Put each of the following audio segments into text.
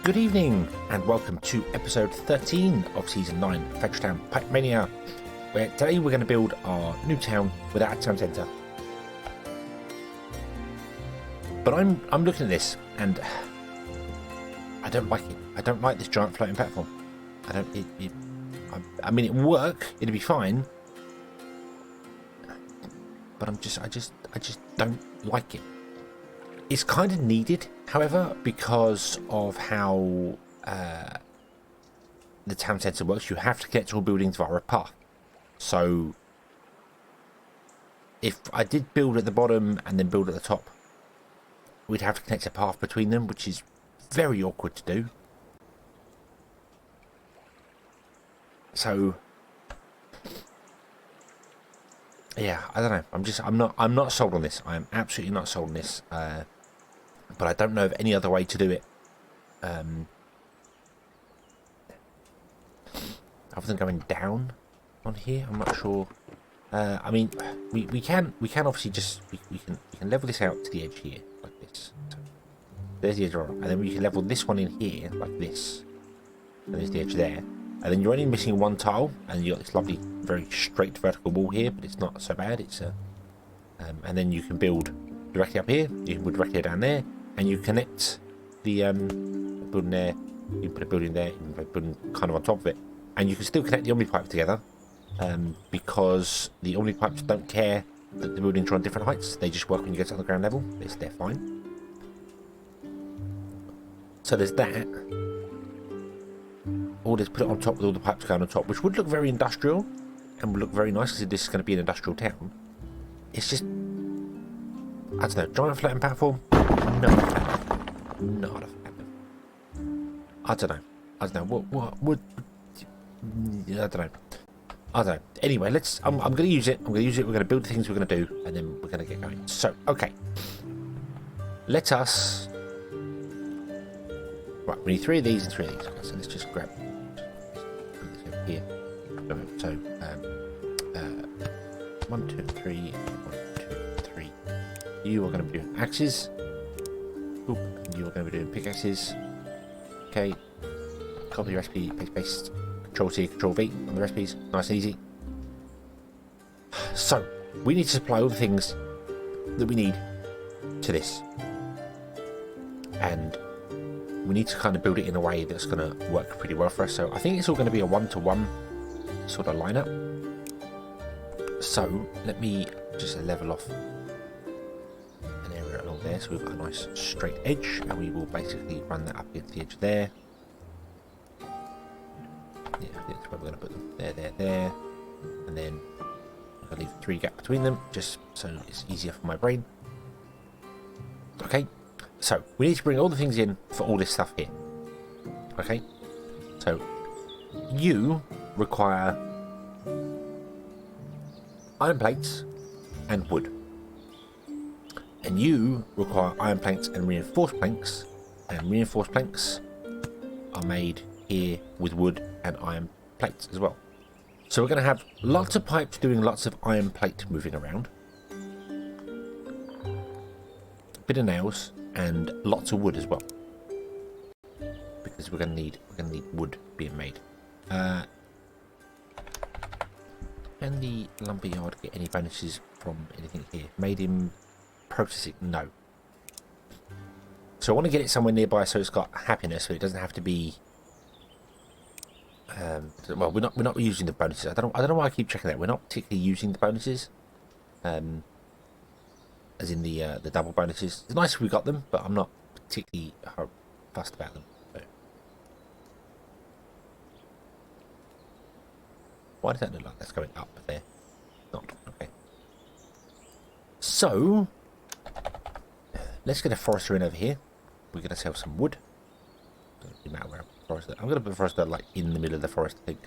Good evening, and welcome to episode 13 of Season 9 of Town Pipe Mania, where today we're going to build our new town without a town centre. But I'm looking at this, and I don't like it. I don't like this giant floating platform. I mean, it'll work, it'll be fine, but I just don't like it. It's kind of needed, however, because of how the town centre works. You have to connect all buildings via a path. So if I did build at the bottom and then build at the top, we'd have to connect a path between them, which is very awkward to do. So yeah, I don't know. I'm not sold on this. I am absolutely not sold on this. But I don't know of any other way to do it. Other than going down on here, I'm not sure. I mean, we can obviously just we can level this out to the edge here like this. So there's the edge, and then we can level this one in here like this. And there's the edge there, and then you're only missing one tile, and you got this lovely, very straight vertical wall here. But it's not so bad. It's and then you can build directly up here. You can build directly down there. And you connect the building there, you can put a building there, you can put a building kind of on top of it. And you can still connect the Omnipipes together, because the Omnipipes don't care that the buildings are on different heights. They just work when you get to the ground level. They're fine. So there's that. Or just put it on top with all the pipes going on top, which would look very industrial and would look very nice because this is going to be an industrial town. It's just, I don't know, giant floating platform. Not a fan of. I don't know. What would? I don't know. Anyway, I'm going to use it. We're going to build the things we're going to do, and then we're going to get going. So, okay. Let us. Right, we need 3 of these and 3 of these. Okay, so let's just grab. Bring this over here. So, 1, 2, 3. 1, 2, 3. You are going to be doing axes. Oop, you are going to be doing pickaxes. Okay. Copy the recipe, paste, Control C, Control V on the recipes. Nice and easy. So, we need to supply all the things that we need to this. And we need to kind of build it in a way that's going to work pretty well for us. So, I think it's all going to be a 1-to-1 sort of lineup. So, let me just level off along there, so we've got a nice straight edge, and we will basically run that up against the edge there. Yeah, I think that's where we're going to put them. There, and then I'm going to leave 3 gaps between them, just so it's easier for my brain. Okay, so we need to bring all the things in for all this stuff here. Okay, so you require iron plates and wood. And you require iron planks and reinforced planks are made here with wood and iron plates as well. So we're going to have lots of pipes doing lots of iron plate moving around, a bit of nails, and lots of wood as well, because we're going to need wood being made. Can the lumberyard get any bonuses from anything here? Made in processing? No. So I want to get it somewhere nearby so it's got happiness, so it doesn't have to be. Well, we're not using the bonuses. I don't know why I keep checking that. We're not particularly using the bonuses, as in the double bonuses. It's nice if we got them, but I'm not particularly fussed about them. So. Why does that look like that's going up there? Not okay. So. Let's get a forester in over here. We're going to sell some wood. Doesn't really matter where I put the forester. I'm going to put the forester like in the middle of the forest, I think.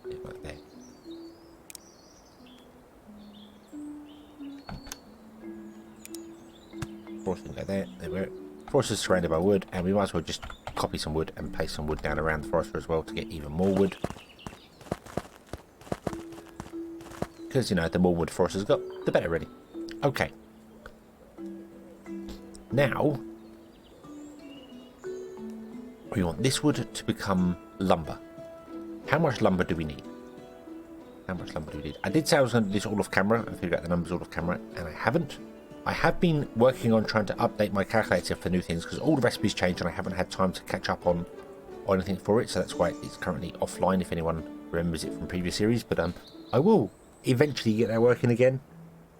Yeah, right there. Forester can go there. There we go. Forester's surrounded by wood, and we might as well just copy some wood and place some wood down around the forester as well to get even more wood. Because, you know, the more wood forester's got, the better, really. Okay. Now, We want this wood to become lumber. How much lumber do we need? How much lumber do we need? I did say I was going to do this all off camera and figure out the numbers all off camera, and I haven't. I have been working on trying to update my calculator for new things because all the recipes changed and I haven't had time to catch up on anything for it, so that's why it's currently offline if anyone remembers it from previous series. But I will eventually get that working again.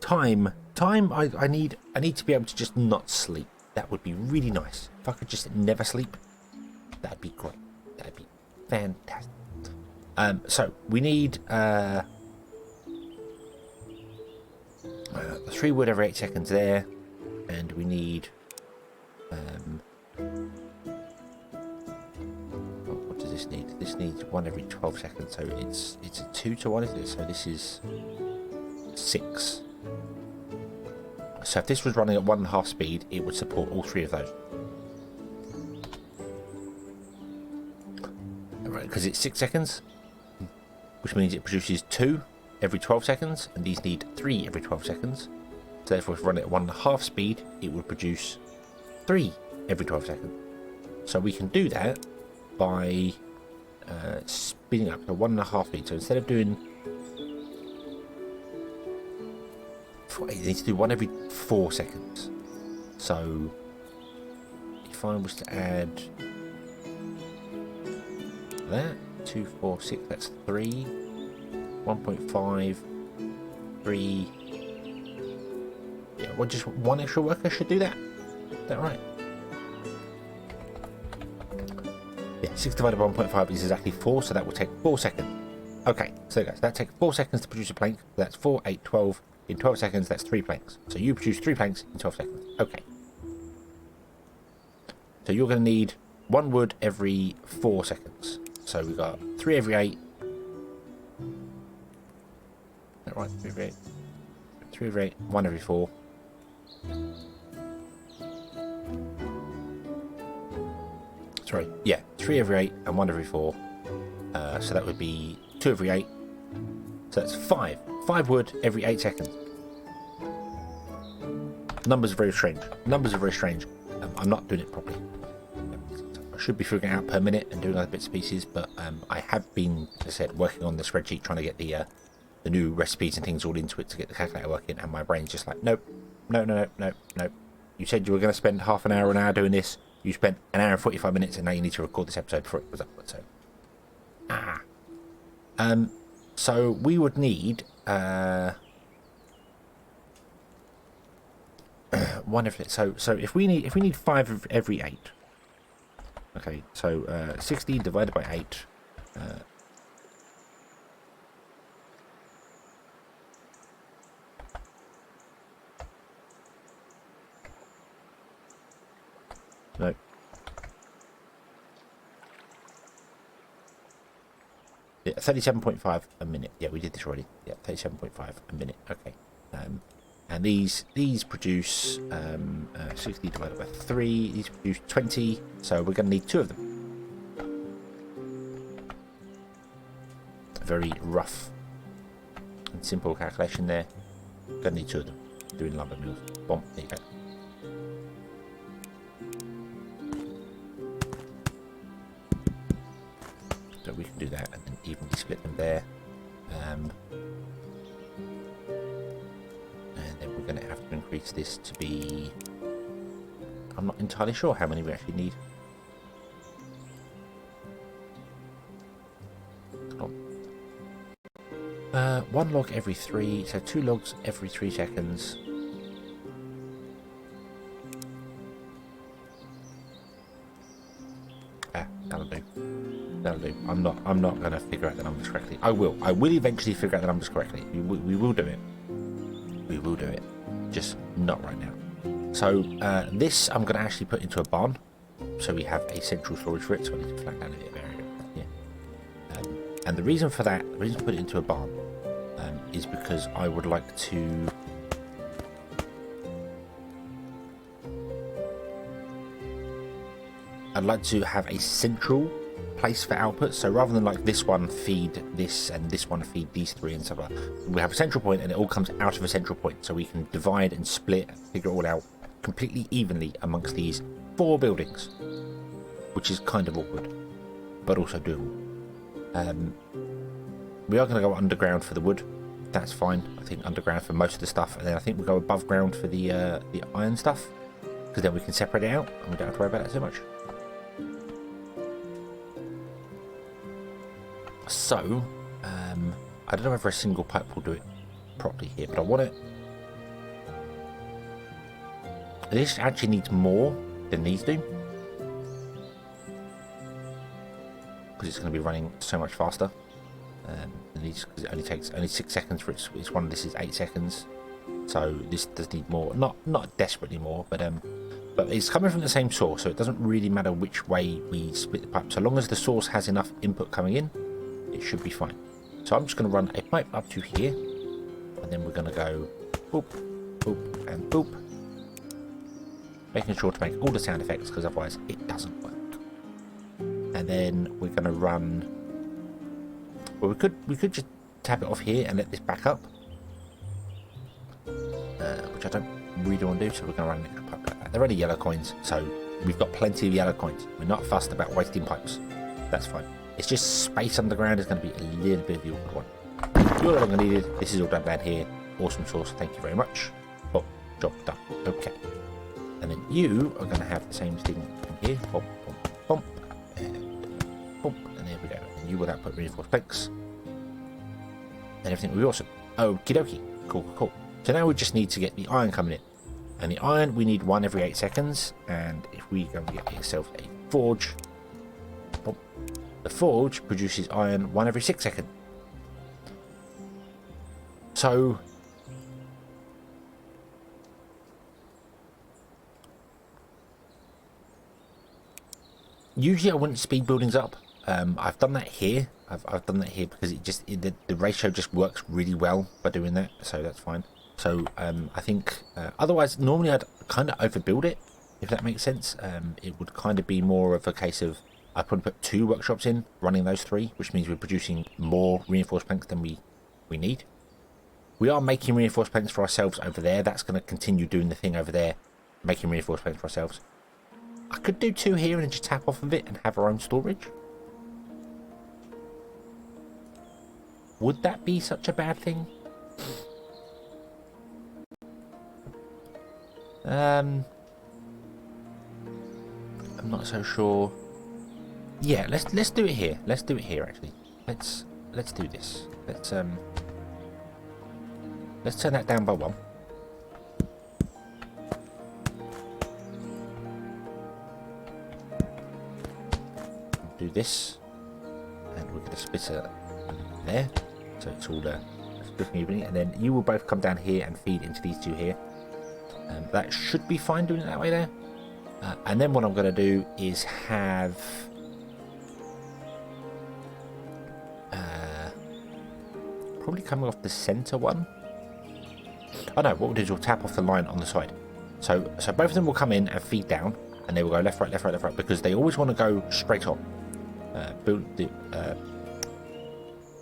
Time. I need to be able to just not sleep. That would be really nice. If I could just never sleep, that'd be great. That'd be fantastic. So we need 3 wood every 8 seconds there, and we need what does this need? This needs 1 every 12 seconds, so it's a 2 to 1, isn't it? So this is 6. So if this was running at 1.5 speed, it would support all 3 of those. Right, because it's 6 seconds, which means it produces 2 every 12 seconds, and these need 3 every 12 seconds. So therefore, if we run it at 1.5 speed, it would produce 3 every 12 seconds. So we can do that by speeding up to 1.5 speed. So instead of doing, it needs to do 1 every 4 seconds. So if I was to add that 2, 4, 6, that's 3, 1.5, 3. Yeah, well, just 1 extra worker should do that. Is that right? Yeah, 6 divided by 1.5 is exactly 4, so that will take 4 seconds. Okay, so guys, that takes 4 seconds to produce a plank. That's 4, 8, 12. In 12 seconds, that's 3 planks. So you produce 3 planks in 12 seconds. Okay. So you're going to need 1 wood every 4 seconds. So we've got 3 every 8. Is that right? 3 every 8. 3 every 8, 1 every 4. Sorry, yeah, 3 every 8 and 1 every 4. So that would be 2 every 8. So that's 5. 5 wood every 8 seconds. Numbers are very strange. I'm not doing it properly. I should be figuring it out per minute and doing other bits and pieces, but I have been, as I said, working on the spreadsheet trying to get the new recipes and things all into it to get the calculator working, and my brain's just like, nope. You said you were going to spend half an hour doing this. You spent 1 hour and 45 minutes, and now you need to record this episode before it goes upload. So, so we would need 1 every. So if we need 5 every 8. Okay, so 60 divided by 8. No. Yeah, 37.5 a minute. Yeah, we did this already. Yeah, 37.5 a minute. Okay. And these produce 60 divided by 3. These produce 20. So we're going to need 2 of them. A very rough and simple calculation there. Going to need 2 of them. Doing lumber mills. Boom. There you go. So we can do that and then evenly split them there. And then we're going to have to increase this to be... I'm not entirely sure how many we actually need. Oh. 1 log every 3, so 2 logs every 3 seconds. That'll do. That'll do. I'm not going to figure out the numbers correctly. I will eventually figure out the numbers correctly. We will do it. We will do it. Just not right now. So this I'm going to actually put into a barn, so we have a central storage for it. So I need to flag down a bit of area. Yeah. And the reason for that, the reason to put it into a barn, is because I would like to. I'd like to have a central place for output, so rather than like this one feed this and this one feed these 3 and stuff like that, we have a central point and it all comes out of a central point, so we can divide and split and figure it all out completely evenly amongst these 4 buildings. which is kind of awkward, but also doable. We are going to go underground for the wood. That's fine. I think underground for most of the stuff, and then I think we'll go above ground for the iron stuff, because then we can separate it out and we don't have to worry about it so much. So, I don't know whether a single pipe will do it properly here, but I want it. This actually needs more than these do, because it's going to be running so much faster. Because it only takes 6 seconds for its one. This is 8 seconds, so this does need more. Not desperately more, but it's coming from the same source, so it doesn't really matter which way we split the pipe. So long as the source has enough input coming in, it should be fine. So I'm just going to run a pipe up to here, and then we're going to go boop, boop, and boop, making sure to make all the sound effects, because otherwise it doesn't work. And then we're going to run. Well, we could just tap it off here and let this back up, which I don't really want to do. So we're going to run an extra pipe like that. They're only yellow coins, so we've got plenty of yellow coins. We're not fussed about wasting pipes. That's fine. It's just space underground is going to be a little bit of the awkward one. You're no longer needed. This is all done down here. Awesome source. Thank you very much. Oh, job done. Okay. And then you are going to have the same thing from here. Bump, bump, bump, and bump, and there we go. And you will output reinforced planks, and everything will be awesome. Okie dokie. Cool, cool. So now we just need to get the iron coming in, and the iron we need 1 every 8 seconds. And if we go and get yourself a forge, bump, the forge produces iron 1 every 6 seconds. So usually I wouldn't speed buildings up. I've done that here. I've done that here because the ratio just works really well by doing that, so that's fine. So I think otherwise normally I'd kind of overbuild it, if that makes sense. It would kind of be more of a case of I'd probably put 2 workshops in, running those 3, which means we're producing more reinforced planks than we need. We are making reinforced planks for ourselves over there. That's going to continue doing the thing over there, making reinforced planks for ourselves. I could do 2 here and just tap off of it and have our own storage. Would that be such a bad thing? I'm not so sure. Yeah, let's do it here. Let's do it here actually. Let's do this. Let's turn that down by 1. Do this, and we're going to split it there, so it's all splitting evenly, and then you will both come down here and feed into these 2 here. That should be fine doing it that way there. And then what I'm going to do is have probably coming off the center one. Oh no, what we'll do is we'll tap off the line on the side. So both of them will come in and feed down, and they will go left, right, left, right, left, right, because they always want to go straight on.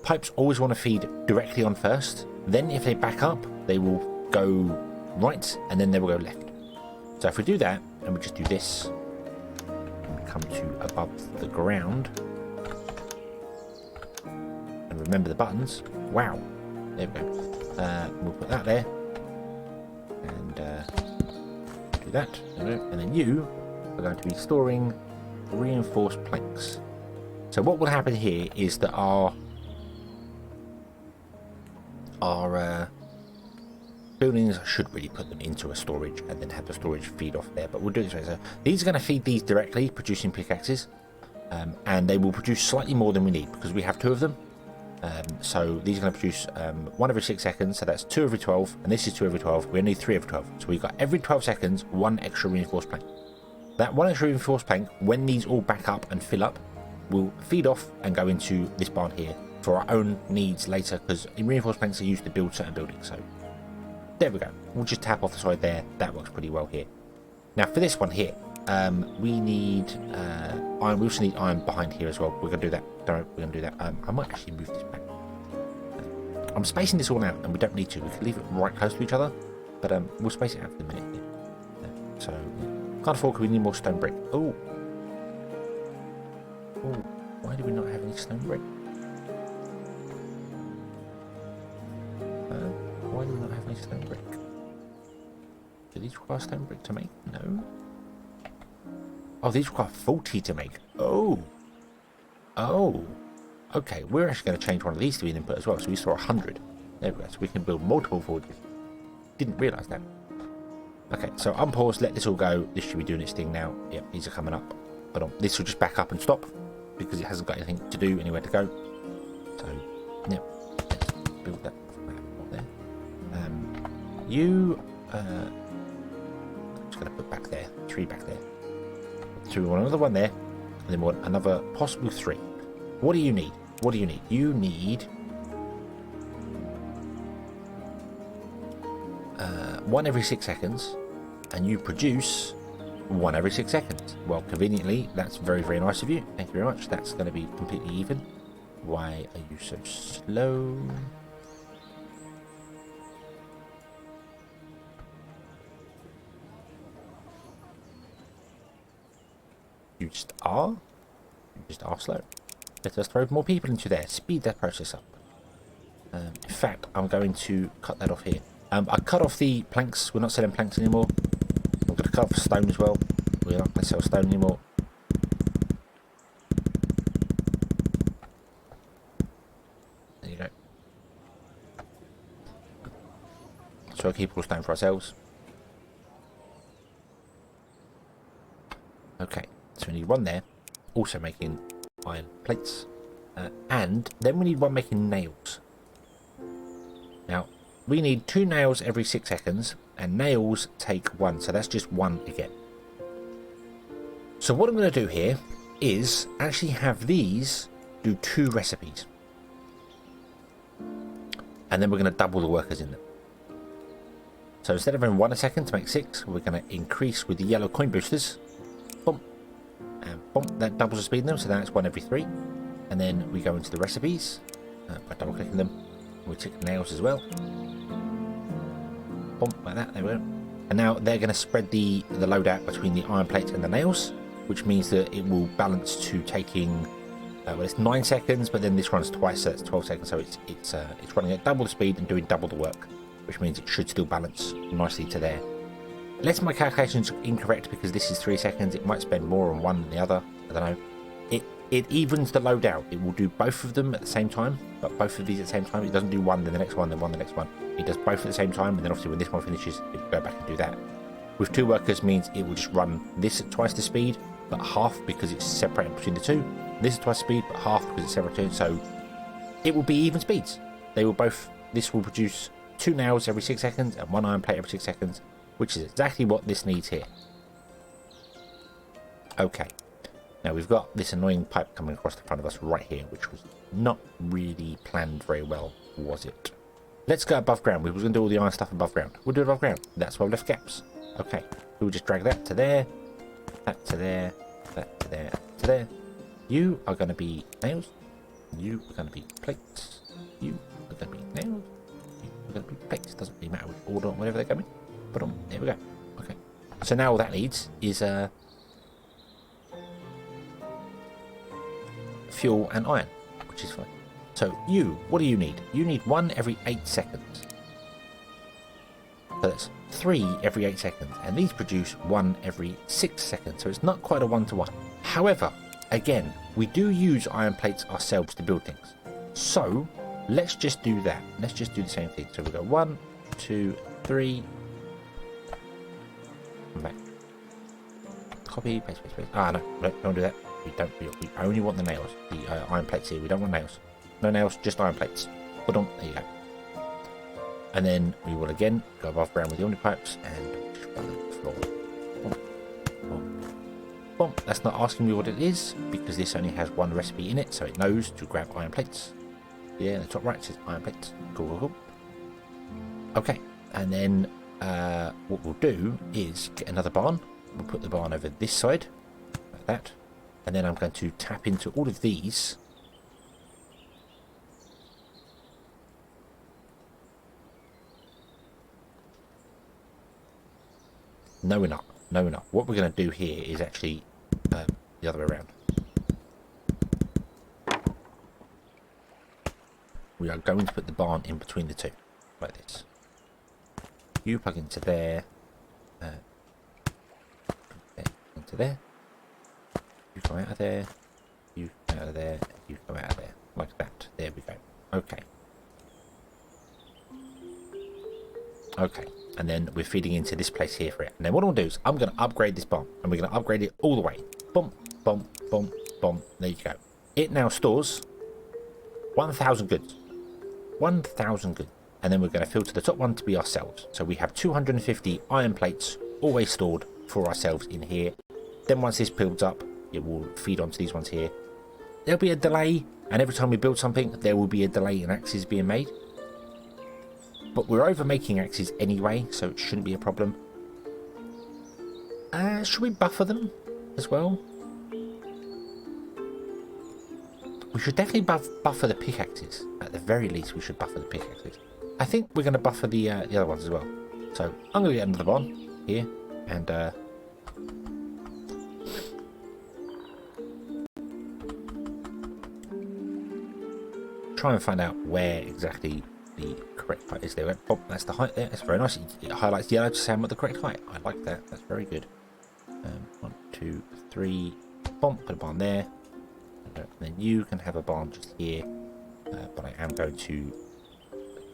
Pipes always want to feed directly on first. Then if they back up, they will go right, and then they will go left. So if we do that, and we just do this, and we come to above the ground, and remember the buttons. Wow, there we go. We'll put that there, and do that, and then you are going to be storing reinforced planks. So what will happen here is that our buildings, I should really put them into a storage and then have the storage feed off there, but we'll do it this way. So these are going to feed these directly, producing pickaxes, and they will produce slightly more than we need because we have 2 of them. So these are going to produce 1 every 6 seconds, so that's 2 every 12, and this is 2 every 12. We only need 3 every 12, so we've got every 12 seconds 1 extra reinforced plank. That 1 extra reinforced plank, when these all back up and fill up, will feed off and go into this barn here for our own needs later, because reinforced planks are used to build certain buildings. So there we go. We'll just tap off the side there. That works pretty well here. Now for this one here, we need iron. We also need iron behind here as well. We're going to do that. Don't worry, we're going to do that. I might actually move this back. I'm spacing this all out, and we don't need to. We can leave it right close to each other, but we'll space it out for the minute here. So can't afford because we need more stone brick. Oh, Why do we not have any stone brick? Why do we not have any stone brick? Do these require stone brick to make? No. Oh, these require 40 to make. Oh. Oh. Okay, we're actually going to change one of these to be an input as well. So we store 100. There we go. So we can build multiple forges. Didn't realise that. Okay, so unpause, let this all go. This should be doing its thing now. Yep, these are coming up. But this will just back up and stop because it hasn't got anything to do, anywhere to go. So, yep, let's build that up there. I'm just going to put back there, 3 back there. So we want another one there, and then we want another possible 3. What do you need? What do you need? You need 1 every 6 seconds, and you produce 1 every 6 seconds. Well, conveniently, that's very, very nice of you. Thank you very much. That's going to be completely even. Why are you so slow? You just are. You just are slow. Let us throw more people into there. Speed that process up. In fact, I'm going to cut that off here. I cut off the planks. We're not selling planks anymore. I'm going to cut off stone as well. We're not going to sell stone anymore. There you go. So we'll keep all stone for ourselves. Okay, so we need 1 there. Also making iron plates. And then we need 1 making nails. Now, we need 2 nails every 6 seconds, and nails take 1, so that's just 1 again. So what I'm going to do here is actually have these do 2 recipes. And then we're going to double the workers in them. So instead of having 1 a second to make 6, we're going to increase with the yellow coin boosters. Bump. And bump, that doubles the speed in them, so that's 1 every 3. And then we go into the recipes by double clicking them. We tick the nails as well. Bump, like that, there we go. And now they're going to spread the load out between the iron plates and the nails, which means that it will balance to taking, well, it's 9 seconds, but then this runs twice, so it's 12 seconds, so it's running at double the speed and doing double the work, which means it should still balance nicely to there. Unless my calculations are incorrect, because this is 3 seconds, it might spend more on one than the other, I don't know. It evens the load out. It will do both of them at the same time, but both of these at the same time. It doesn't do one, then the next one, then one, the next one. It does both at the same time, and then obviously when this one finishes, it will go back and do that. With 2 workers means it will just run this at twice the speed, but half because it's separated between the 2. This is twice the speed, but half because it's separated, so it will be even speeds. They will both, this will produce 2 nails every 6 seconds and 1 iron plate every 6 seconds, which is exactly what this needs here. Okay. Now we've got this annoying pipe coming across the front of us right here, which was not really planned very well, was it? Let's go above ground. We were going to do all the iron stuff above ground. We'll do it above ground. That's why we left gaps. Okay. We'll just drag that to there, that to there, that to there, to there. You are going to be nails. You are going to be plates. You are going to be nails. You are going to be plates. Doesn't really matter which order or whatever they're coming. But there we go. Okay. So now all that needs is fuel and iron, which is fine. So what do you need? You need 1 every 8 seconds. So that's 3 every 8 seconds, and these produce 1 every 6 seconds, so it's not quite a 1-to-1. However, again, we do use iron plates ourselves to build things. So let's just do that. Let's just do the same thing. So we go 1, 2, 3. Come back. Copy, paste, paste, paste. No, don't do that. We only want the nails, the iron plates here. We don't want nails. No nails, just iron plates. Put on, there you go. And then we will again go above ground with the Omnipipes and just run the floor. Boom, boom, boom. That's not asking me what it is because this only has 1 recipe in it, so it knows to grab iron plates. Yeah, the top right says iron plates. Cool, cool, cool. Okay, and then what we'll do is get another barn. We'll put the barn over this side, like that. And then I'm going to tap into all of these. No, we're not. What we're going to do here is actually the other way around. we are going to put the barn in between the two, like this. You plug into there, into there. You come out of there, you come out of there, you come out of there, like that. There we go. Okay. Okay, and then we're feeding into this place here for it. And then what I'm going to do is I'm going to upgrade this bomb, and we're going to upgrade it all the way. Boom, boom, boom, boom. There you go. It now stores 1,000 goods. 1,000 goods. And then we're going to filter the top one to be ourselves. So we have 250 iron plates always stored for ourselves in here. Then once this builds up, it will feed onto these ones here. There'll be a delay, and every time we build something, there will be a delay in axes being made. But we're over making axes anyway, so it shouldn't be a problem. Should we buffer them as well? We should definitely buffer the pickaxes. At the very least, we should buffer the pickaxes. I think we're going to buffer the other ones as well. So I'm going to get another barn here, and try and find out where exactly the correct height is. There. Oh, that's the height there. That's very nice. It highlights yellow to say I'm at the correct height. I like that. That's very good. 1, 2, 3. Boom. Put a barn there. And then you can have a barn just here. But I am going to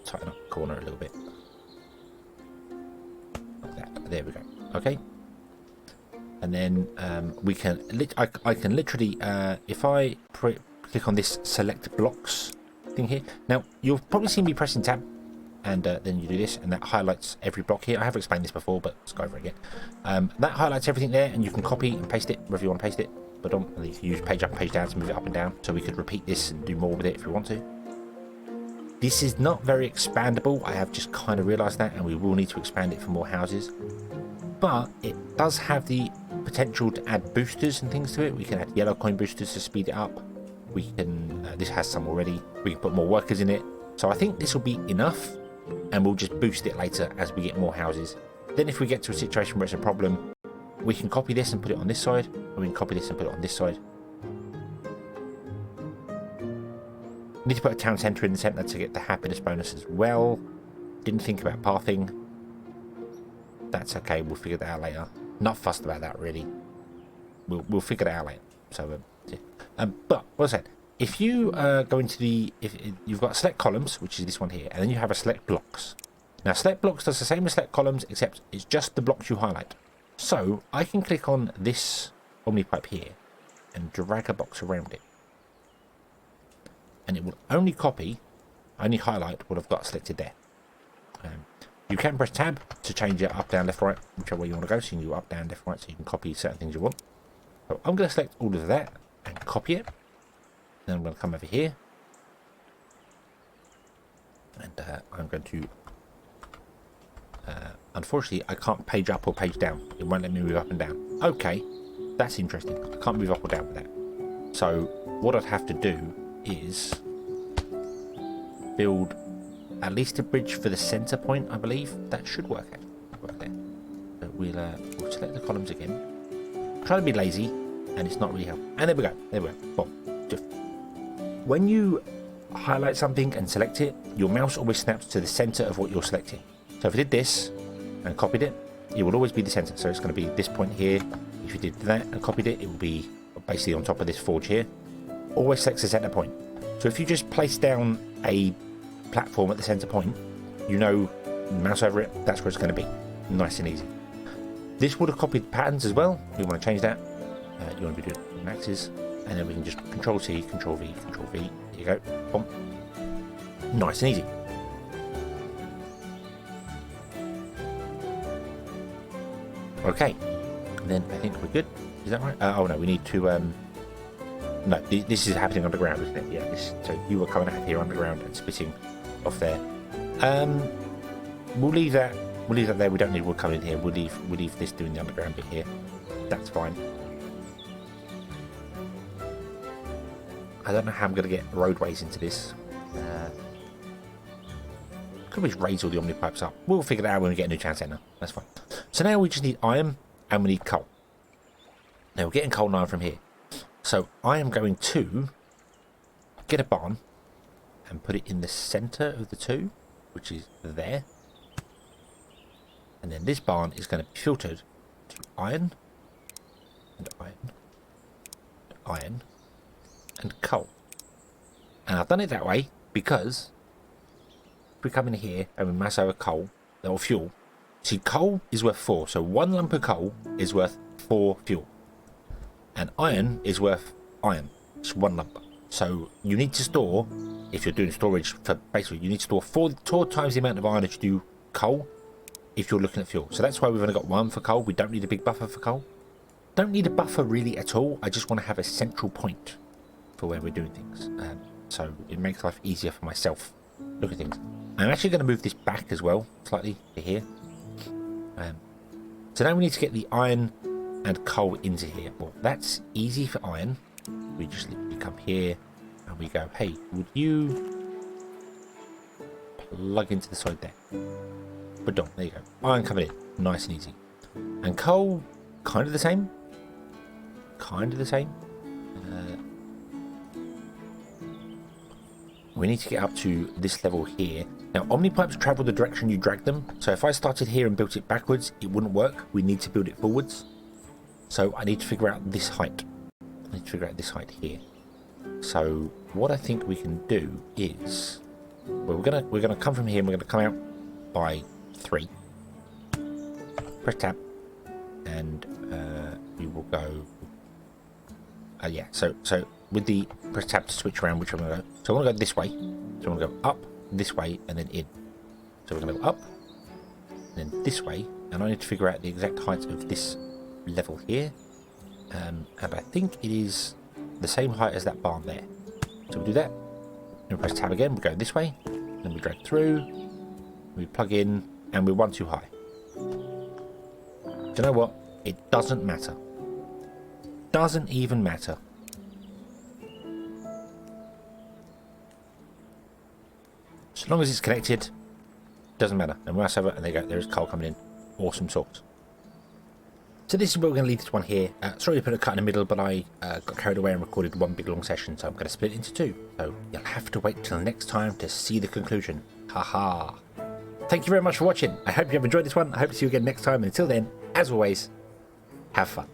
tighten up the corner a little bit. Like that. There we go. Okay. And then we can. I can literally, if I click on this select blocks thing here. Now you'll probably see me pressing tab, and then you do this, and that highlights every block here. I have explained this before, but let's go over it again. That highlights everything there, and you can copy and paste it wherever you want to paste it. But you can use page up and page down to move it up and down. So we could repeat this and do more with it if we want to. This is not very expandable. I have just kind of realised that, and we will need to expand it for more houses. But it does have the potential to add boosters and things to it. We can add yellow coin boosters to speed it up. We can, this has some already. We can put more workers in it. So I think this will be enough, and we'll just boost it later as we get more houses. Then if we get to a situation where it's a problem, we can copy this and put it on this side, and we can copy this and put it on this side. Need to put a town centre in the centre to get the happiness bonus as well. Didn't think about pathing. That's okay, we'll figure that out later. Not fussed about that really. We'll figure that out later. So yeah. But what I said, if you go into the, if you've got select columns, which is this one here, and then you have a select blocks. Now select blocks does the same as select columns, except it's just the blocks you highlight. So I can click on this Omnipipe here and drag a box around it, and it will only highlight what I've got selected there. You can press tab to change it up, down, left, right, whichever way you want to go. So you can go up, down, left, right, so you can copy certain things you want. So I'm going to select all of that and copy it. Then I'm going to come over here, and I'm going to. Unfortunately, I can't page up or page down. It won't let me move up and down. Okay, that's interesting. I can't move up or down with that. So what I'd have to do is build at least a bridge for the center point. I believe that should work out. There. So we'll select the columns again. Try to be lazy, and it's not really helpful. And there we go. There we go. Boom. Just when you highlight something and select it, your mouse always snaps to the center of what you're selecting. So if I did this and copied it, it will always be the center. So it's going to be this point here. If you did that and copied it, it will be basically on top of this forge here. Always selects the center point. So if you just place down a platform at the center point, you know, mouse over it, that's where it's going to be. Nice and easy. This would have copied patterns as well. You want to change that. You want to be doing axes, and then we can just Control C, Control V, Control V. Here you go. Boom. Nice and easy. Okay, and then I think we're good. Is that right? Oh no, we need to. No, this is happening underground, isn't it? Yeah. So you were coming out here underground and spitting off there. We'll leave that. We'll leave that there. We don't need wood coming in here. We'll leave this doing the underground bit here. That's fine. I don't know how I'm going to get roadways into this. Could we raise all the Omnipipes up? We'll figure that out when we get a new town centre. That's fine. So now we just need iron and we need coal. Now we're getting coal and iron from here. So I am going to get a barn and put it in the center of the two, which is there. And then this barn is going to be filtered to iron, and iron, and iron, and coal. And I've done it that way because if we come in here and we mass over coal, or fuel, see, coal is worth 4, so 1 lump of coal is worth 4 fuel. And iron is worth iron, it's 1 lump. So you need to store, if you're doing storage for basically, you need to store 4 times the amount of iron that you do coal if you're looking at fuel. So that's why we've only got 1 for coal. We don't need a big buffer for coal. Don't need a buffer really at all. I just want to have a central point for where we're doing things. So it makes life easier for myself. Look at things. I'm actually going to move this back as well, slightly to here. So now we need to get the iron and coal into here. Well, that's easy for iron. We just literally come here and we go, hey, would you plug into the side there? But don't, there you go. Iron coming in, nice and easy. And coal, kind of the same. Kind of the same. We need to get up to this level here. Now, Omnipipes travel the direction you drag them. So if I started here and built it backwards, it wouldn't work. We need to build it forwards. So I need to figure out this height. I need to figure out this height here. So what I think we can do is, well, we're gonna come from here and we're gonna come out by 3. Press tab, and we will go. Yeah. So with the press tab to switch around, which I'm gonna go. So I want to go this way. So I want to go up this way and then in. So we're gonna go up, and then this way, and I need to figure out the exact height of this level here. And I think it is the same height as that barn there. So we do that. Then we press tab again. We go this way. Then we drag through. We plug in, and we're 1 too high. Do you know what? It doesn't matter. Doesn't even matter. So long as it's connected, doesn't matter. And mouse over, and there you go. There's coal coming in. Awesome sort. So this is where we're going to leave this one here. Sorry to put a cut in the middle, but I got carried away and recorded one big long session, so I'm going to split it into 2. So you'll have to wait till next time to see the conclusion. Haha. Thank you very much for watching. I hope you have enjoyed this one. I hope to see you again next time. And until then, as always, have fun.